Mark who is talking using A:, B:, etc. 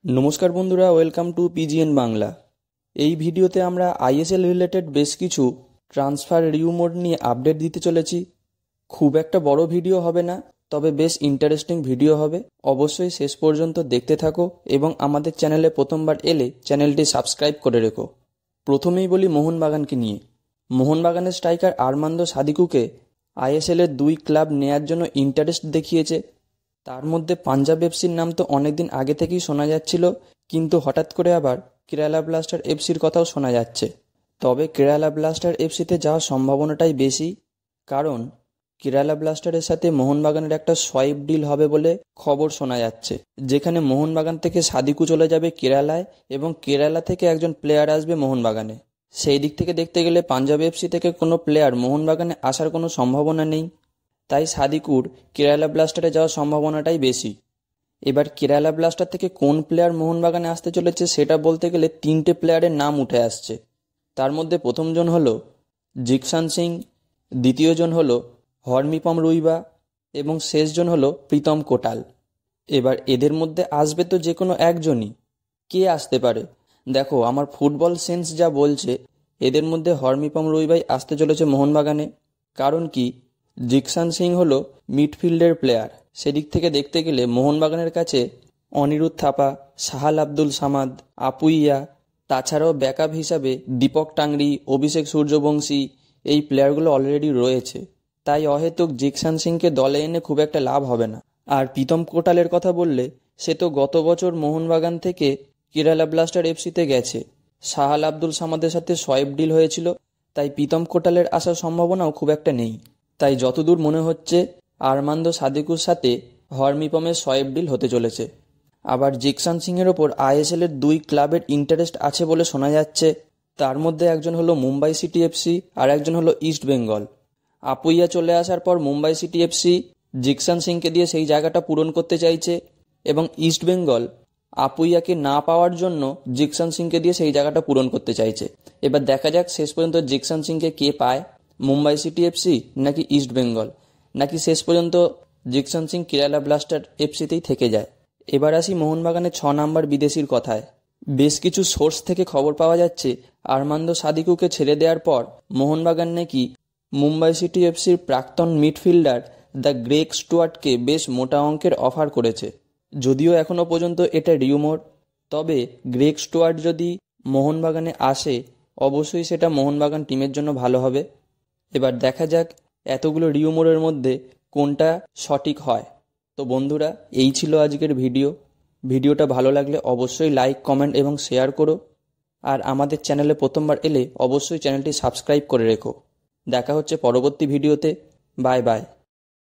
A: নমস্কার বন্ধুরা, welcome to পিজিএন Bangla. এই ভিডিওতে আমরা আইএসএল রিলেটেড বেশ কিছু ট্রান্সফার রিউমোর নিয়ে আপডেট দিতে চলেছি। খুব একটা বড় ভিডিও হবে না, তবে বেশ ইন্টারেস্টিং ভিডিও হবে। অবশ্যই শেষ পর্যন্ত দেখতে থাকো এবং আমাদের চ্যানেলে প্রথমবার এলে চ্যানেলটি সাবস্ক্রাইব করে রেখো। প্রথমেই বলি মোহনবাগানকে নিয়ে। মোহনবাগানের স্ট্রাইকার আর্মান্দো সাদিকুকে আইএসএলের দুই ক্লাব নেয়ার জন্য ইন্টারেস্ট দেখিয়েছে। তার মধ্যে পাঞ্জাব এফসির নাম তো অনেকদিন আগে থেকেই শোনা যাচ্ছিল, কিন্তু হঠাৎ করে আবার কেরালা ব্লাস্টার এফসির কথাও শোনা যাচ্ছে। তবে কেরালা ব্লাস্টার এফসিতে যাওয়ার সম্ভাবনাটাই বেশি, কারণ কেরালা ব্লাস্টারের সাথে মোহনবাগানের একটা সোয়াইপ ডিল হবে বলে খবর শোনা যাচ্ছে, যেখানে মোহনবাগান থেকে সাদিকু চলে যাবে কেরালায় এবং কেরালা থেকে একজন প্লেয়ার আসবে মোহনবাগানে। সেই দিক থেকে দেখতে গেলে পাঞ্জাব এফসি থেকে কোনো প্লেয়ার মোহনবাগানে আসার কোনো সম্ভাবনা নেই, তাই সাদিকুর কেরালা ব্লাস্টারে যাওয়ার সম্ভাবনাটাই বেশি। এবার কেরালা ব্লাস্টার থেকে কোন প্লেয়ার মোহনবাগানে আসতে চলেছে সেটা বলতে গেলে তিনটে প্লেয়ারের নাম উঠে আসছে। তার মধ্যে প্রথমজন হলো জিকসান সিং, দ্বিতীয়জন হলো হরমিপম রুইবা এবং শেষজন হলো প্রীতম কোটাল। এবার এদের মধ্যে আসবে তো যে কোনো একজনই। কে আসতে পারে? দেখো, আমার ফুটবল সেন্স যা বলছে, এদের মধ্যে হরমিপম রুইবাই আসতে চলেছে মোহনবাগানে। কারণ কি, জিকসান সিং হলো মিডফিল্ডের প্লেয়ার। সেদিক থেকে দেখতে গেলে মোহনবাগানের কাছে অনিরুদ্ধ থাপা, সাহাল আব্দুল সামাদ, আপুইয়া, তাছাড়াও ব্যাকআপ হিসাবে দীপক টাংরি, অভিষেক সূর্যবংশী, এই প্লেয়ারগুলো অলরেডি রয়েছে। তাই অহেতুক জিকসান সিংকে দলে এনে খুব একটা লাভ হবে না। আর প্রীতম কোটালের কথা বললে, সে তো গত বছর মোহনবাগান থেকে কেরালা ব্লাস্টার এফসিতে গেছে। সাহাল আব্দুল সামাদের সাথে সোয়াইপ ডিল হয়েছিল, তাই প্রীতম কোটালের আসার সম্ভাবনাও খুব একটা নেই। তাই যতদূর মনে হচ্ছে আর্মান্দো সাদিকুর সাথে হরমিপমের সোয়াইপ ডিল হতে চলেছে। আবার জিকসান সিংয়ের ওপর আইএসএলের দুই ক্লাবের ইন্টারেস্ট আছে বলে শোনা যাচ্ছে। তার মধ্যে একজন হলো মুম্বাই সিটি এফসি আর একজন হলো ইস্ট বেঙ্গল। আপুইয়া চলে আসার পর মুম্বাই সিটি এফসি জিকসান সিংকে দিয়ে সেই জায়গাটা পূরণ করতে চাইছে এবং ইস্ট বেঙ্গল আপুইয়াকে না পাওয়ার জন্য জিকসান সিংকে দিয়ে সেই জায়গাটা পূরণ করতে চাইছে। এবার দেখা যাক শেষ পর্যন্ত জিকসান সিংকে কে পায়, মুম্বাই সিটি এফসি নাকি ইস্ট বেঙ্গল, নাকি শেষ পর্যন্ত জিকসান সিং কেরালা ব্লাস্টার এফসিতেই থেকে যায়। এবার আসি মোহনবাগানের 6 নাম্বার বিদেশির কথায়। বেশ কিছু সোর্স থেকে খবর পাওয়া যাচ্ছে আর্মান্দো সাদিকুকে ছেড়ে দেওয়ার পর মোহনবাগান নাকি মুম্বাই সিটি এফসির প্রাক্তন মিডফিল্ডার দ্য গ্রেগ স্টুয়ার্টকে বেশ মোটা অঙ্কের অফার করেছে। যদিও এখনও পর্যন্ত এটা রিউমোর, তবে গ্রেগ স্টুয়ার্ট যদি মোহনবাগানে আসে অবশ্যই সেটা মোহনবাগান টিমের জন্য ভালো হবে। এবার দেখা যাক এতগুলো রিউমোরের মধ্যে কোনটা সঠিক হয়। তো বন্ধুরা, এই ছিল আজকের ভিডিওটা ভালো লাগলে অবশ্যই লাইক, কমেন্ট এবং শেয়ার করো। আর আমাদের চ্যানেলে প্রথমবার এলে অবশ্যই চ্যানেলটি সাবস্ক্রাইব করে রেখো। দেখা হচ্ছে পরবর্তী ভিডিওতে। Bye bye.